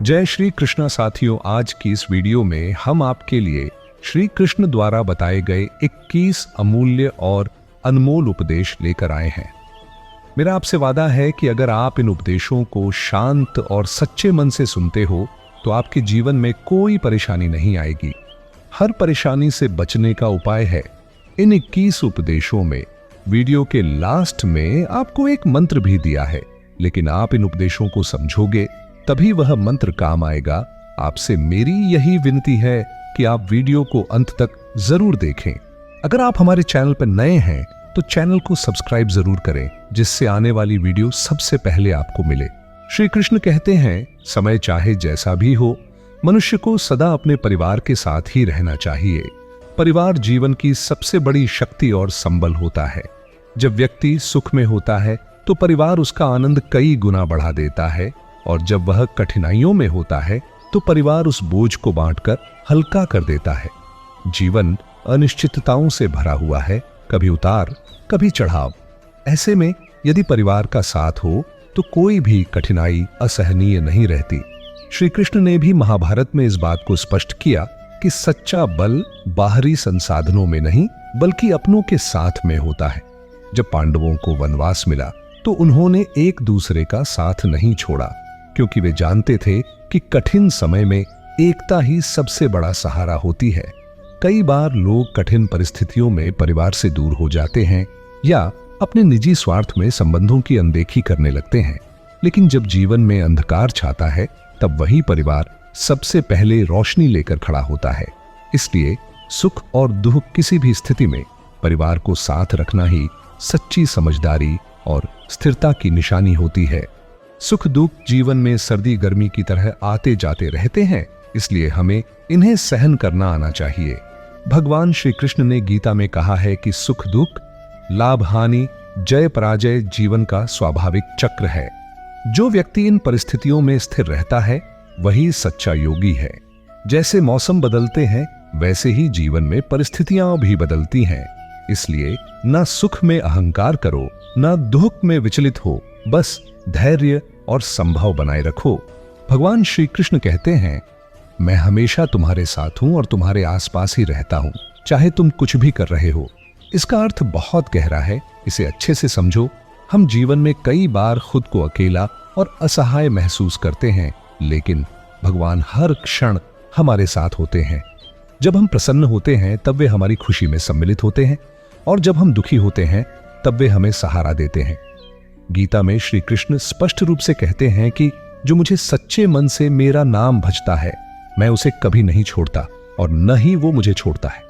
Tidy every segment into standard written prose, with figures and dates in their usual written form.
जय श्री कृष्ण साथियों, आज की इस वीडियो में हम आपके लिए श्री कृष्ण द्वारा बताए गए 21 अमूल्य और अनमोल उपदेश लेकर आए हैं। मेरा आपसे वादा है कि अगर आप इन उपदेशों को शांत और सच्चे मन से सुनते हो तो आपके जीवन में कोई परेशानी नहीं आएगी। हर परेशानी से बचने का उपाय है। इन 21 उपदेशों में वीडियो के लास्ट में आपको एक मंत्र भी दिया है, लेकिन आप इन उपदेशों को समझोगे तभी वह मंत्र काम आएगा। आपसे मेरी यही विनती है कि आप वीडियो को अंत तक जरूर देखें। अगर आप हमारे चैनल पर नए हैं तो चैनल को सब्सक्राइब जरूर करें, जिससे आने वाली वीडियो सबसे पहले आपको मिले। श्री कृष्ण कहते हैं, समय चाहे जैसा भी हो, मनुष्य को सदा अपने परिवार के साथ ही रहना चाहिए। परिवार जीवन की सबसे बड़ी शक्ति और संबल होता है। जब व्यक्ति सुख में होता है तो परिवार उसका आनंद कई गुना बढ़ा देता है, और जब वह कठिनाइयों में होता है तो परिवार उस बोझ को बांटकर हल्का कर देता है। जीवन अनिश्चितताओं से भरा हुआ है, कभी उतार कभी चढ़ाव। ऐसे में यदि परिवार का साथ हो तो कोई भी कठिनाई असहनीय नहीं रहती। श्री कृष्ण ने भी महाभारत में इस बात को स्पष्ट किया कि सच्चा बल बाहरी संसाधनों में नहीं बल्कि अपनों के साथ में होता है। जब पांडवों को वनवास मिला तो उन्होंने एक दूसरे का साथ नहीं छोड़ा, क्योंकि वे जानते थे कि कठिन समय में एकता ही सबसे बड़ा सहारा होती है। कई बार लोग कठिन परिस्थितियों में परिवार से दूर हो जाते हैं या अपने निजी स्वार्थ में संबंधों की अनदेखी करने लगते हैं, लेकिन जब जीवन में अंधकार छाता है तब वही परिवार सबसे पहले रोशनी लेकर खड़ा होता है। इसलिए सुख और दुख किसी भी स्थिति में परिवार को साथ रखना ही सच्ची समझदारी और स्थिरता की निशानी होती है। सुख दुख जीवन में सर्दी गर्मी की तरह आते जाते रहते हैं, इसलिए हमें इन्हें सहन करना आना चाहिए। भगवान श्री कृष्ण ने गीता में कहा है कि सुख दुख, लाभ हानि, जय पराजय जीवन का स्वाभाविक चक्र है। जो व्यक्ति इन परिस्थितियों में स्थिर रहता है वही सच्चा योगी है। जैसे मौसम बदलते हैं वैसे ही जीवन में परिस्थितियां भी बदलती हैं। इसलिए न सुख में अहंकार करो, न दुख में विचलित हो, बस धैर्य और संभव बनाए रखो। भगवान श्री कृष्ण कहते हैं, मैं हमेशा तुम्हारे साथ हूं और तुम्हारे आसपास ही रहता हूं, चाहे तुम कुछ भी कर रहे हो। इसका अर्थ बहुत गहरा है, इसे अच्छे से समझो। हम जीवन में कई बार खुद को अकेला और असहाय महसूस करते हैं, लेकिन भगवान हर क्षण हमारे साथ होते हैं। जब हम प्रसन्न होते हैं तब वे हमारी खुशी में सम्मिलित होते हैं, और जब हम दुखी होते हैं तब वे हमें सहारा देते हैं। गीता में श्री कृष्ण स्पष्ट रूप से कहते हैं कि जो मुझे सच्चे मन से मेरा नाम भजता है, मैं उसे कभी नहीं छोड़ता और न ही वो मुझे छोड़ता है।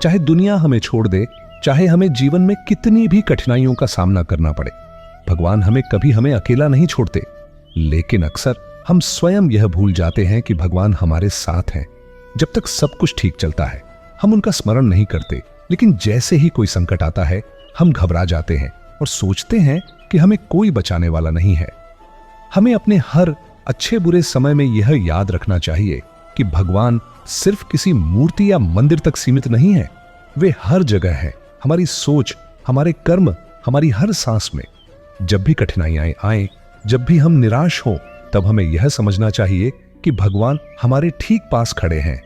चाहे दुनिया हमें छोड़ दे, चाहे हमें जीवन में कितनी भी कठिनाइयों का सामना करना पड़े, भगवान हमें अकेला नहीं छोड़ते। लेकिन अक्सर हम स्वयं यह भूल जाते हैं कि भगवान हमारे साथ हैं। जब तक सब कुछ ठीक चलता है हम उनका स्मरण नहीं करते, लेकिन जैसे ही कोई संकट आता है हम घबरा जाते हैं और सोचते हैं कि हमें कोई बचाने वाला नहीं है। हमें अपने हर अच्छे बुरे समय में यह याद रखना चाहिए कि भगवान सिर्फ किसी मूर्ति या मंदिर तक सीमित नहीं है। वे हर जगह है, हमारी सोच, हमारे कर्म, हमारी हर सांस में। जब भी कठिनाइयां आए, जब भी हम निराश हों, तब हमें यह समझना चाहिए कि भगवान हमारे ठीक पास खड़े हैं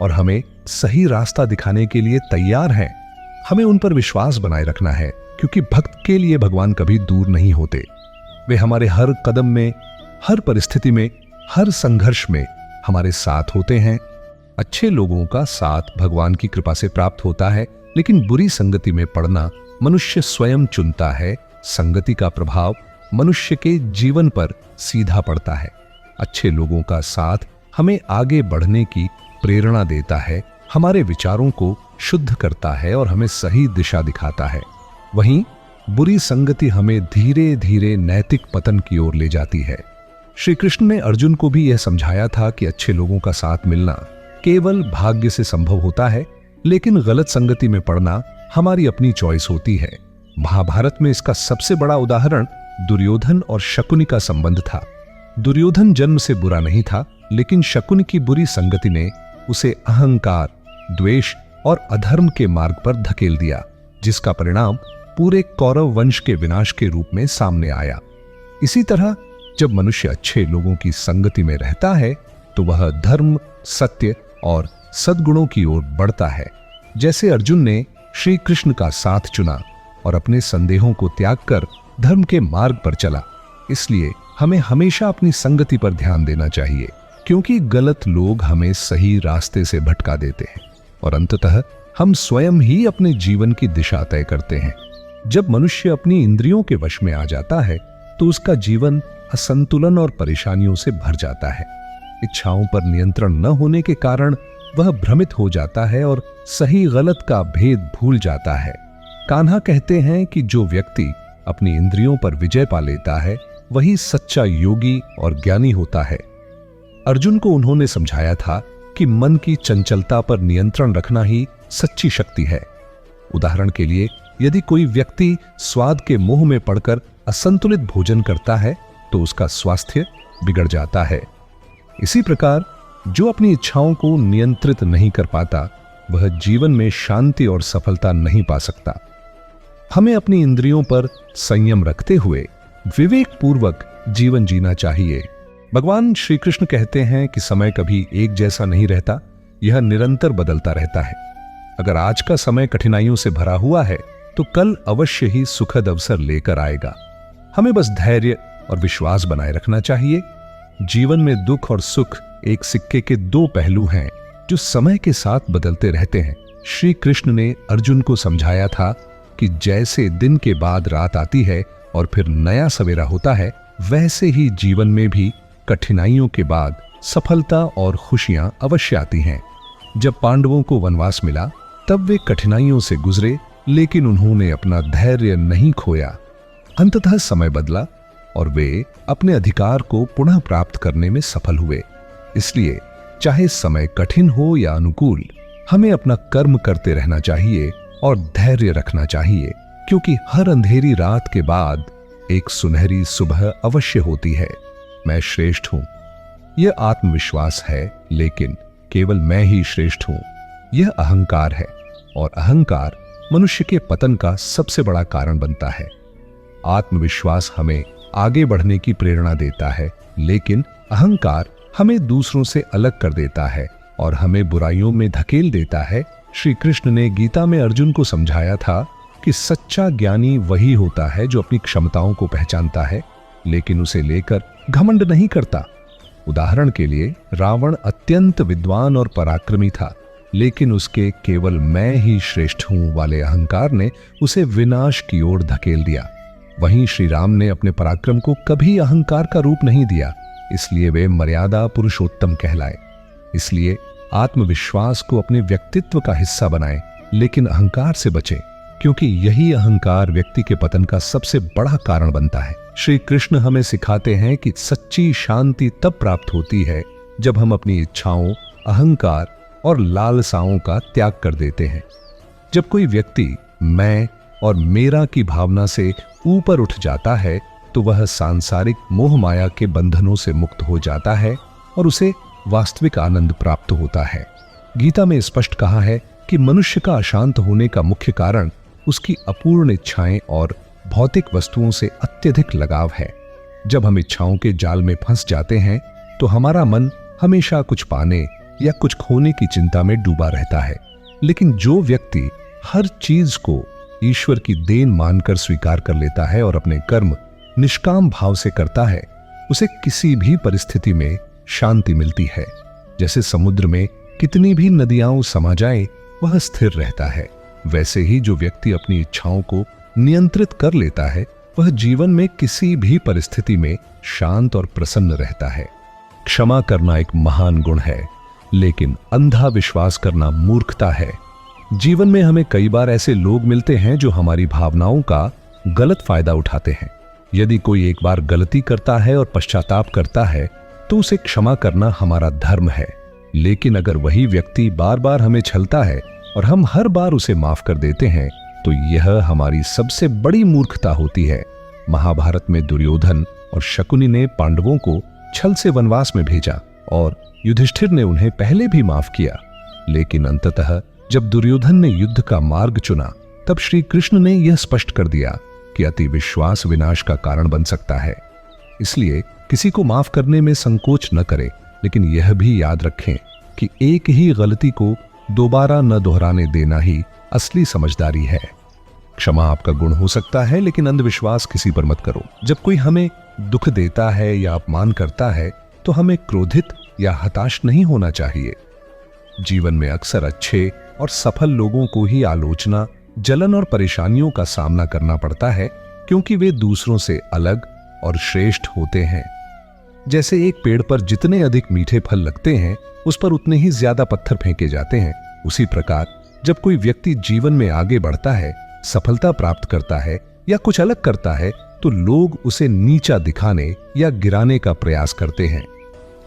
और हमें सही रास्ता दिखाने के लिए तैयार हैं। हमें उन पर विश्वास बनाए रखना है, क्योंकि भक्त के लिए भगवान कभी दूर नहीं होते। वे हमारे हर कदम में, हर परिस्थिति में, हर संघर्ष में हमारे साथ होते हैं। अच्छे लोगों का साथ भगवान की कृपा से प्राप्त होता है, लेकिन बुरी संगति में पड़ना मनुष्य स्वयं चुनता है। संगति का प्रभाव मनुष्य के जीवन पर सीधा पड़ता है। अच्छे लोगों का साथ हमें आगे बढ़ने की प्रेरणा देता है, हमारे विचारों को शुद्ध करता है और हमें सही दिशा दिखाता है। वहीं बुरी संगति हमें धीरे धीरे नैतिक पतन की ओर ले जाती है। श्री कृष्ण ने अर्जुन को भी यह समझाया था कि अच्छे लोगों का साथ मिलना केवल भाग्य से संभव होता है, लेकिन गलत संगति में पड़ना हमारी अपनी चॉइस होती है। महाभारत में इसका सबसे बड़ा उदाहरण दुर्योधन और शकुनी का संबंध था। दुर्योधन जन्म से बुरा नहीं था, लेकिन शकुनी की बुरी संगति ने उसे अहंकार, द्वेष और अधर्म के मार्ग पर धकेल दिया, जिसका परिणाम पूरे कौरव वंश के विनाश के रूप में सामने आया। इसी तरह जब मनुष्य अच्छे लोगों की संगति में रहता है तो वह धर्म, सत्य और सद्गुणों की ओर बढ़ता है। जैसे अर्जुन ने श्री कृष्ण का साथ चुना और अपने संदेहों को त्याग कर धर्म के मार्ग पर चला। इसलिए हमें हमेशा अपनी संगति पर ध्यान देना चाहिए, क्योंकि गलत लोग हमें सही रास्ते से भटका देते हैं और अंततः हम स्वयं ही अपने जीवन की दिशा तय करते हैं। जब मनुष्य अपनी इंद्रियों के वश में आ जाता है तो उसका जीवन असंतुलन और परेशानियों से भर जाता है। इच्छाओं पर नियंत्रण न होने के कारण वह भ्रमित हो जाता है और सही गलत का भेद भूल जाता है। कान्हा कहते हैं कि जो व्यक्ति अपनी इंद्रियों पर विजय पा लेता है वही सच्चा योगी और ज्ञानी होता है। अर्जुन को उन्होंने समझाया था कि मन की चंचलता पर नियंत्रण रखना ही सच्ची शक्ति है। उदाहरण के लिए, यदि कोई व्यक्ति स्वाद के मोह में पड़कर असंतुलित भोजन करता है तो उसका स्वास्थ्य बिगड़ जाता है। इसी प्रकार जो अपनी इच्छाओं को नियंत्रित नहीं कर पाता वह जीवन में शांति और सफलता नहीं पा सकता। हमें अपनी इंद्रियों पर संयम रखते हुए विवेक पूर्वक जीवन जीना चाहिए। भगवान श्री कृष्ण कहते हैं कि समय कभी एक जैसा नहीं रहता, यह निरंतर बदलता रहता है। अगर आज का समय कठिनाइयों से भरा हुआ है तो कल अवश्य ही सुखद अवसर लेकर आएगा। हमें बस धैर्य और विश्वास बनाए रखना चाहिए। जीवन में दुख और सुख एक सिक्के के दो पहलू हैं जो समय के साथ बदलते रहते हैं। श्री कृष्ण ने अर्जुन को समझाया था कि जैसे दिन के बाद रात आती है और फिर नया सवेरा होता है, वैसे ही जीवन में भी कठिनाइयों के बाद सफलता और खुशियां अवश्य आती हैं। जब पांडवों को वनवास मिला तब वे कठिनाइयों से गुजरे, लेकिन उन्होंने अपना धैर्य नहीं खोया। अंततः समय बदला और वे अपने अधिकार को पुनः प्राप्त करने में सफल हुए। इसलिए चाहे समय कठिन हो या अनुकूल, हमें अपना कर्म करते रहना चाहिए और धैर्य रखना चाहिए, क्योंकि हर अंधेरी रात के बाद एक सुनहरी सुबह अवश्य होती है। मैं श्रेष्ठ हूं, यह आत्मविश्वास है, लेकिन केवल मैं ही श्रेष्ठ हूं, यह अहंकार है और अहंकार मनुष्य के पतन का सबसे बड़ा कारण बनता है। आत्मविश्वास हमें आगे बढ़ने की प्रेरणा देता है, लेकिन अहंकार हमें दूसरों से अलग कर देता है और हमें बुराइयों में धकेल देता है। श्री कृष्ण ने गीता में अर्जुन को समझाया था कि सच्चा ज्ञानी वही होता है जो अपनी क्षमताओं को पहचानता है, लेकिन उसे लेकर घमंड नहीं करता। उदाहरण के लिए, रावण अत्यंत विद्वान और पराक्रमी था, लेकिन उसके केवल मैं ही श्रेष्ठ हूं वाले अहंकार ने उसे विनाश की ओर धकेल दिया। वहीं श्री राम ने अपने पराक्रम को कभी अहंकार का रूप नहीं दिया, इसलिए वे मर्यादा पुरुषोत्तम कहलाए। इसलिए आत्मविश्वास को अपने व्यक्तित्व का हिस्सा बनाएं, लेकिन अहंकार से बचें, क्योंकि यही अहंकार व्यक्ति के पतन का सबसे बड़ा कारण बनता है। श्री कृष्ण हमें सिखाते हैं कि सच्ची शांति तब प्राप्त होती है जब हम अपनी इच्छाओं, अहंकार और लालसाओं का त्याग कर देते हैं। जब कोई व्यक्ति मैं और मेरा की भावना से ऊपर उठ जाता है तो वह सांसारिक मोह माया के बंधनों से मुक्त हो जाता है और उसे वास्तविक आनंद प्राप्त होता है। गीता में स्पष्ट कहा है कि मनुष्य का अशांत होने का मुख्य कारण उसकी अपूर्ण इच्छाएं और भौतिक वस्तुओं से अत्यधिक लगाव है। जब हम इच्छाओं के जाल में फंस जाते हैं तो हमारा मन हमेशा कुछ पाने या कुछ खोने की चिंता में डूबा रहता है। लेकिन जो व्यक्ति हर चीज को ईश्वर की देन मानकर स्वीकार कर लेता है और अपने कर्म निष्काम भाव से करता है, उसे किसी भी परिस्थिति में शांति मिलती है। जैसे समुद्र में कितनी भी नदियां समा जाएं, वह स्थिर रहता है, वैसे ही जो व्यक्ति अपनी इच्छाओं को नियंत्रित कर लेता है वह जीवन में किसी भी परिस्थिति में शांत और प्रसन्न रहता है। क्षमा करना एक महान गुण है, लेकिन अंधा विश्वास करना मूर्खता है। जीवन में हमें कई बार ऐसे लोग मिलते हैं जो हमारी भावनाओं का गलत फायदा उठाते हैं। यदि कोई एक बार गलती करता है और पश्चाताप करता है तो उसे क्षमा करना हमारा धर्म है। लेकिन अगर वही व्यक्ति बार बार हमें छलता है और हम हर बार उसे माफ कर देते हैं तो यह हमारी सबसे बड़ी मूर्खता होती है। महाभारत में दुर्योधन और शकुनी ने पांडवों को छल से वनवास में भेजा और युधिष्ठिर ने उन्हें पहले भी माफ किया, लेकिन अंततः जब दुर्योधन ने युद्ध का मार्ग चुना तब श्री कृष्ण ने यह स्पष्ट कर दिया कि अति विश्वास विनाश का कारण बन सकता है। इसलिए किसी को माफ करने में संकोच न करें, लेकिन यह भी याद रखें कि एक ही गलती को दोबारा न दोहराने देना ही असली समझदारी है। क्षमा आपका गुण हो सकता है, लेकिन अंधविश्वास किसी पर मत करो। जब कोई हमें दुख देता है या अपमान करता है तो हमें क्रोधित या हताश नहीं होना चाहिए। जीवन में अक्सर अच्छे और सफल लोगों को ही आलोचना, जलन और परेशानियों का सामना करना पड़ता है, क्योंकि वे दूसरों से अलग और श्रेष्ठ होते हैं। जैसे एक पेड़ पर जितने अधिक मीठे फल लगते हैं, उस पर उतने ही ज्यादा पत्थर फेंके जाते हैं। उसी प्रकार जब कोई व्यक्ति जीवन में आगे बढ़ता है, सफलता प्राप्त करता है या कुछ अलग करता है, तो लोग उसे नीचा दिखाने या गिराने का प्रयास करते हैं।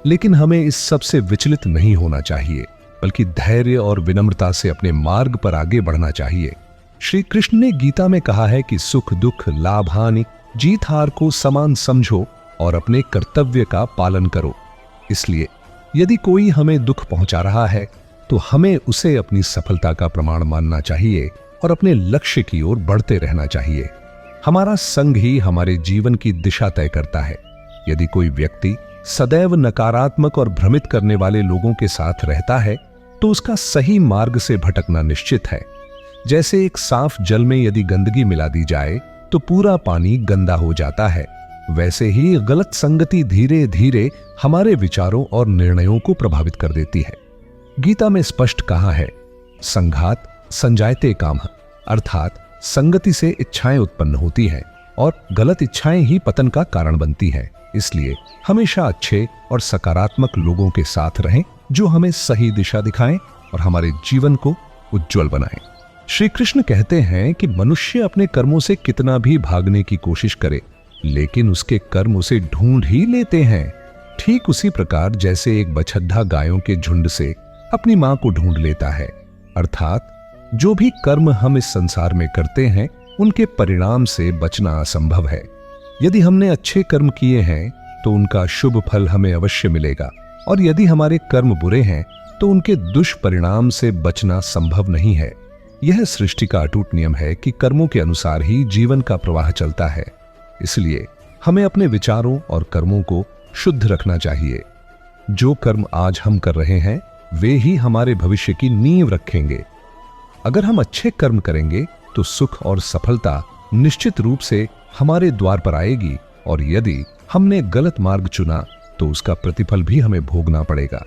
लेकिन हमें इस सब से विचलित नहीं होना चाहिए, बल्कि धैर्य और विनम्रता से अपने मार्ग पर आगे बढ़ना चाहिए। श्री कृष्ण ने गीता में कहा है कि सुख दुख, लाभ हानि, जीत हार को समान समझो और अपने कर्तव्य का पालन करो। इसलिए यदि कोई हमें दुख पहुंचा रहा है तो हमें उसे अपनी सफलता का प्रमाण मानना चाहिए और अपने लक्ष्य की ओर बढ़ते रहना चाहिए। हमारा संग ही हमारे जीवन की दिशा तय करता है। यदि कोई व्यक्ति सदैव नकारात्मक और भ्रमित करने वाले लोगों के साथ रहता है तो उसका सही मार्ग से भटकना निश्चित है। जैसे एक साफ जल में यदि गंदगी मिला दी जाए तो पूरा पानी गंदा हो जाता है, वैसे ही गलत संगति धीरे धीरे हमारे विचारों और निर्णयों को प्रभावित कर देती है। गीता में स्पष्ट कहा है, संघात संजायते कामः, अर्थात संगति से इच्छाएं उत्पन्न होती हैं और गलत इच्छाएं ही पतन का कारण बनती हैं। इसलिए हमेशा अच्छे और सकारात्मक लोगों के साथ रहें, जो हमें सही दिशा दिखाएं और हमारे जीवन को उज्जवल बनाएं। श्री कृष्ण कहते हैं कि मनुष्य अपने कर्मों से कितना भी भागने की कोशिश करे, लेकिन उसके कर्म उसे ढूंढ ही लेते हैं। ठीक उसी प्रकार जैसे एक बछड्डा गायों के झुंड से अपनी मां को ढूंढ लेता है। अर्थात जो भी कर्म हम इस संसार में करते हैं, उनके परिणाम से बचना असंभव है। यदि हमने अच्छे कर्म किए हैं तो उनका शुभ फल हमें अवश्य मिलेगा, और यदि हमारे कर्म बुरे हैं तो उनके दुष्परिणाम से बचना संभव नहीं है। यह सृष्टि का अटूट नियम है कि कर्मों के अनुसार ही जीवन का प्रवाह चलता है। इसलिए हमें अपने विचारों और कर्मों को शुद्ध रखना चाहिए। जो कर्म आज हम कर रहे हैं वे ही हमारे भविष्य की नींव रखेंगे। अगर हम अच्छे कर्म करेंगे तो सुख और सफलता निश्चित रूप से हमारे द्वार पर आएगी, और यदि हमने गलत मार्ग चुना तो उसका प्रतिफल भी हमें भोगना पड़ेगा।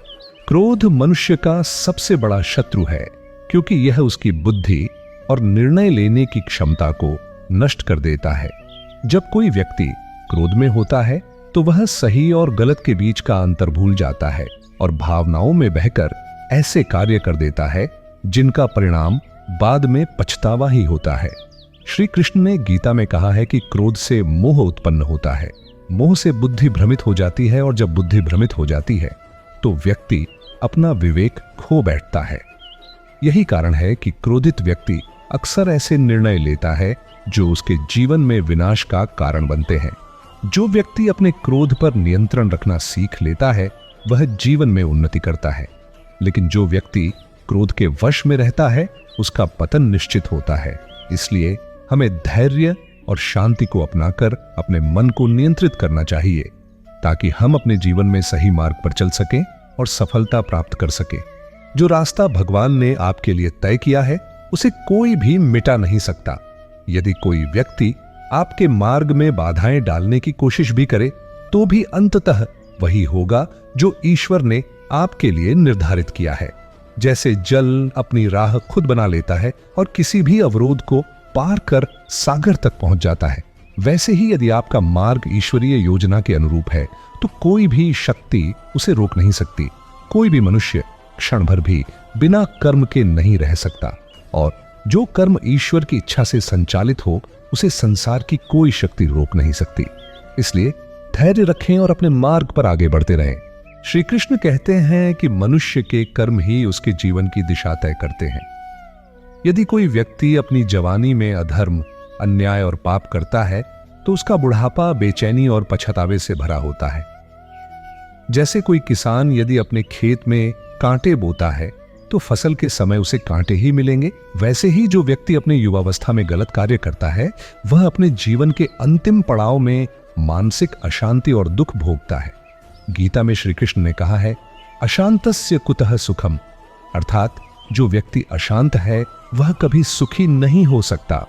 क्रोध मनुष्य का सबसे बड़ा शत्रु है, क्योंकि यह उसकी बुद्धि और निर्णय लेने की क्षमता को नष्ट कर देता है। जब कोई व्यक्ति क्रोध में होता है तो वह सही और गलत के बीच का अंतर भूल जाता है और भावनाओं में बहकर ऐसे कार्य कर देता है जिनका परिणाम बाद में पछतावा ही होता है। श्री कृष्ण ने गीता में कहा है कि क्रोध से मोह उत्पन्न होता है। मोह से बुद्धि भ्रमित हो जाती है, और जब बुद्धि भ्रमित हो जाती है तो व्यक्ति अपना विवेक खो बैठता है। यही कारण है कि क्रोधित व्यक्ति अक्सर ऐसे निर्णय लेता है जो उसके जीवन में विनाश का कारण बनते हैं। जो व्यक्ति अपने क्रोध पर नियंत्रण रखना सीख लेता है वह जीवन में उन्नति करता है, लेकिन जो व्यक्ति क्रोध के वश में रहता है उसका पतन निश्चित होता है। इसलिए हमें धैर्य और शांति को अपनाकर अपने मन को नियंत्रित करना चाहिए, ताकि हम अपने जीवन में सही मार्ग पर चल सकें और सफलता प्राप्त कर सकें। जो रास्ता भगवान ने आपके लिए तय किया है उसे कोई भी मिटा नहीं सकता। यदि कोई व्यक्ति आपके मार्ग में बाधाएं डालने की कोशिश भी करे तो भी अंततः वही होगा जो ईश्वर ने आपके लिए निर्धारित किया है। जैसे जल अपनी राह खुद बना लेता है और किसी भी अवरोध को पार कर सागर तक पहुंच जाता है, वैसे ही यदि आपका मार्ग ईश्वरीय योजना के अनुरूप है तो कोई भी शक्ति उसे रोक नहीं सकती। कोई भी मनुष्य क्षण भर भी बिना कर्म के नहीं रह सकता, और जो कर्म ईश्वर की इच्छा से संचालित हो उसे संसार की कोई शक्ति रोक नहीं सकती। इसलिए धैर्य रखें और अपने मार्ग पर आगे बढ़ते रहें। श्री कृष्ण कहते हैं कि मनुष्य के कर्म ही उसके जीवन की दिशा तय करते हैं। यदि कोई व्यक्ति अपनी जवानी में अधर्म, अन्याय और पाप करता है तो उसका बुढ़ापा बेचैनी और पछतावे से भरा होता है। जैसे कोई किसान यदि अपने खेत में कांटे बोता है तो फसल के समय उसे कांटे ही मिलेंगे, वैसे ही जो व्यक्ति अपने युवावस्था में गलत कार्य करता है वह अपने जीवन के अंतिम पड़ाव में मानसिक अशांति और दुख भोगता है। गीता में श्री कृष्ण ने कहा है, अशांतस्य कुतः सुखम, अर्थात जो व्यक्ति अशांत है वह कभी सुखी नहीं हो सकता।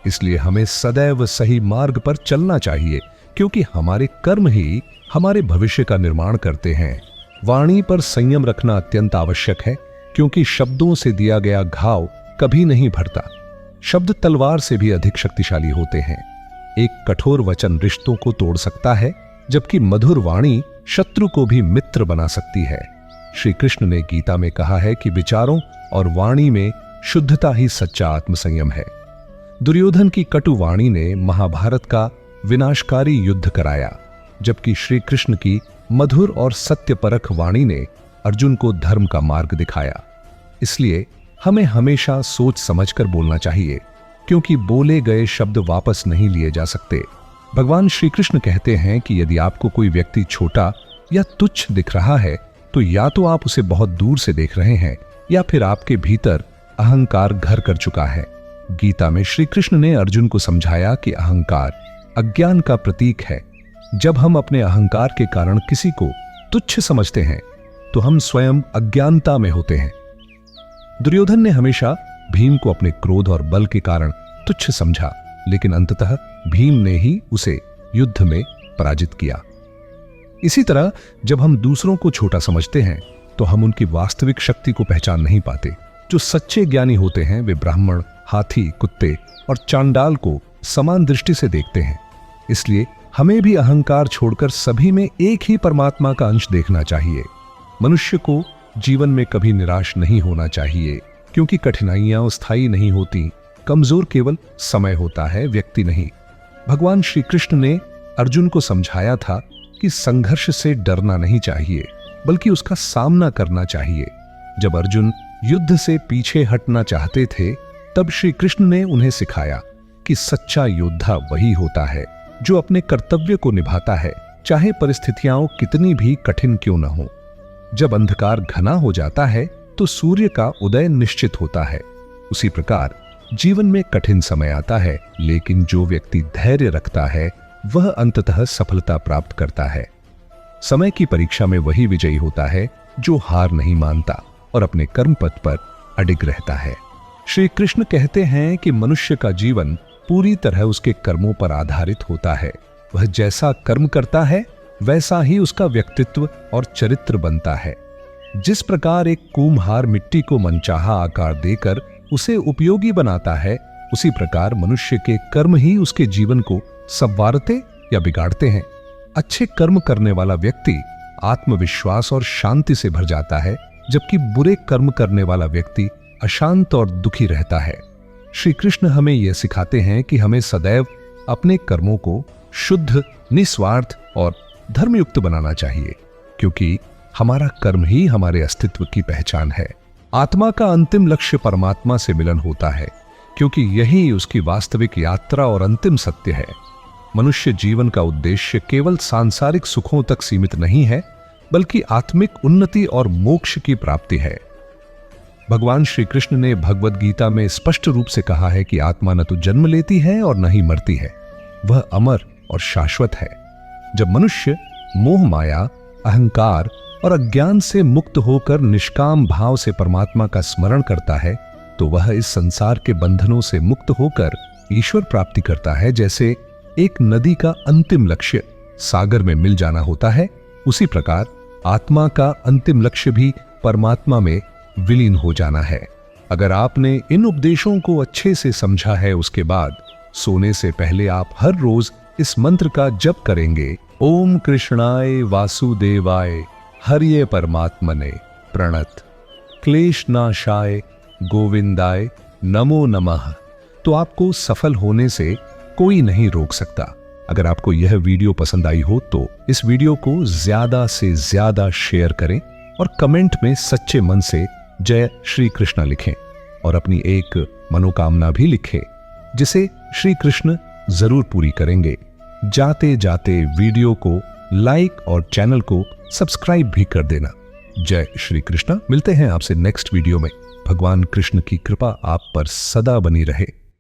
इसलिए हमें सदैव सही मार्ग पर चलना चाहिए, क्योंकि हमारे कर्म ही हमारे भविष्य का निर्माण करते हैं। वाणी पर संयम रखना अत्यंत आवश्यक है, क्योंकि शब्दों से दिया गया घाव कभी नहीं भरता। शब्द तलवार से भी अधिक शक्तिशाली होते हैं। एक कठोर वचन रिश्तों को तोड़ सकता है, जबकि मधुर वाणी शत्रु को भी मित्र बना सकती है। श्री कृष्ण ने गीता में कहा है कि विचारों और वाणी में शुद्धता ही सच्चा आत्मसंयम है। दुर्योधन की कटु वाणी ने महाभारत का विनाशकारी युद्ध कराया, जबकि श्री कृष्ण की मधुर और सत्यपरख वाणी ने अर्जुन को धर्म का मार्ग दिखाया। इसलिए हमें हमेशा सोच समझकर बोलना चाहिए, क्योंकि बोले गए शब्द वापस नहीं लिए जा सकते। भगवान श्री कृष्ण कहते हैं कि यदि आपको कोई व्यक्ति छोटा या तुच्छ दिख रहा है, तो या तो आप उसे बहुत दूर से देख रहे हैं, या फिर आपके भीतर अहंकार घर कर चुका है। गीता में श्री कृष्ण ने अर्जुन को समझाया कि अहंकार अज्ञान का प्रतीक है। जब हम अपने अहंकार के कारण किसी को तुच्छ समझते हैं, तो हम स्वयं अज्ञानता में होते हैं। दुर्योधन ने हमेशा भीम को अपने क्रोध और बल के कारण तुच्छ समझा, लेकिन अंततः भीम ने ही उसे युद्ध में पराजित किया। इसी तरह जब हम दूसरों को छोटा समझते हैं, तो हम उनकी वास्तविक शक्ति को पहचान नहीं पाते। जो सच्चे ज्ञानी होते हैं, वे ब्राह्मण, हाथी, कुत्ते और चांडाल को समान दृष्टि से देखते हैं। इसलिए हमें भी अहंकार छोड़कर सभी में एक ही परमात्मा का अंश देखना चाहिए। मनुष्य को जीवन में कभी निराश नहीं होना चाहिए, क्योंकि कठिनाइयां स्थायी नहीं होती। कमजोर केवल समय होता है, व्यक्ति नहीं। भगवान श्री कृष्ण ने अर्जुन को समझाया था कि संघर्ष से डरना नहीं चाहिए, बल्कि उसका सामना करना चाहिए। जब अर्जुन युद्ध से पीछे हटना चाहते थे, तब श्री कृष्ण ने उन्हें सिखाया कि सच्चा योद्धा वही होता है जो अपने कर्तव्य को निभाता है, चाहे परिस्थितियां कितनी भी कठिन क्यों न हो। जब अंधकार घना हो जाता है, तो सूर्य का उदय निश्चित होता है। उसी प्रकार जीवन में कठिन समय आता है, लेकिन जो व्यक्ति धैर्य रखता है वह अंततः सफलता प्राप्त करता है। समय की परीक्षा में वही विजयी होता है जो हार नहीं मानता और अपने कर्म पथ पर अडिग रहता है। श्री कृष्ण कहते हैं कि मनुष्य का जीवन पूरी तरह उसके कर्मों पर आधारित होता है। वह जैसा कर्म करता है, वैसा ही उसका व्यक्तित्व और चरित्र बनता है। जिस प्रकार एक कुम्हार मिट्टी को मनचाहा आकार देकर उसे उपयोगी बनाता है, उसी प्रकार मनुष्य के कर्म ही उसके जीवन को संवारते या बिगाड़ते हैं। अच्छे कर्म करने वाला व्यक्ति आत्मविश्वास और शांति से भर जाता है, जबकि बुरे कर्म करने वाला व्यक्ति अशांत और दुखी रहता है। श्री कृष्ण हमें यह सिखाते हैं कि हमें सदैव अपने कर्मों को शुद्ध, निस्वार्थ और धर्मयुक्त बनाना चाहिए, क्योंकि हमारा कर्म ही हमारे अस्तित्व की पहचान है। आत्मा का अंतिम लक्ष्य परमात्मा से मिलन होता है, क्योंकि यही उसकी वास्तविक यात्रा और अंतिम सत्य है। मनुष्य जीवन का उद्देश्य केवल सांसारिक सुखों तक सीमित नहीं है, बल्कि आत्मिक उन्नति और मोक्ष की प्राप्ति है। भगवान श्री कृष्ण ने भगवद गीता में स्पष्ट रूप से कहा है कि आत्मा न तो जन्म लेती है और न ही मरती है, वह अमर और शाश्वत है। जब मनुष्य मोह, माया, अहंकार और अज्ञान से मुक्त होकर निष्काम भाव से परमात्मा का स्मरण करता है, तो वह इस संसार के बंधनों से मुक्त होकर ईश्वर प्राप्ति करता है। जैसे एक नदी का अंतिम लक्ष्य सागर में मिल जाना होता है, उसी प्रकार आत्मा का अंतिम लक्ष्य भी परमात्मा में विलीन हो जाना है। अगर आपने इन उपदेशों को अच्छे से समझा है, उसके बाद सोने से पहले आप हर रोज इस मंत्र का जप करेंगे। ओम कृष्णाय वासुदेवाय हरिये परमात्मने प्रणत क्लेशनाशाय गोविंदाय नमो नमः, तो आपको सफल होने से कोई नहीं रोक सकता। अगर आपको यह वीडियो पसंद आई हो तो इस वीडियो को ज्यादा से ज्यादा शेयर करें और कमेंट में सच्चे मन से जय श्री कृष्ण लिखें और अपनी एक मनोकामना भी लिखें, जिसे श्री कृष्ण जरूर पूरी करेंगे। जाते जाते वीडियो को लाइक और चैनल को सब्सक्राइब भी कर देना। जय श्री कृष्ण। मिलते हैं आपसे नेक्स्ट वीडियो में। भगवान कृष्ण की कृपा आप पर सदा बनी रहे।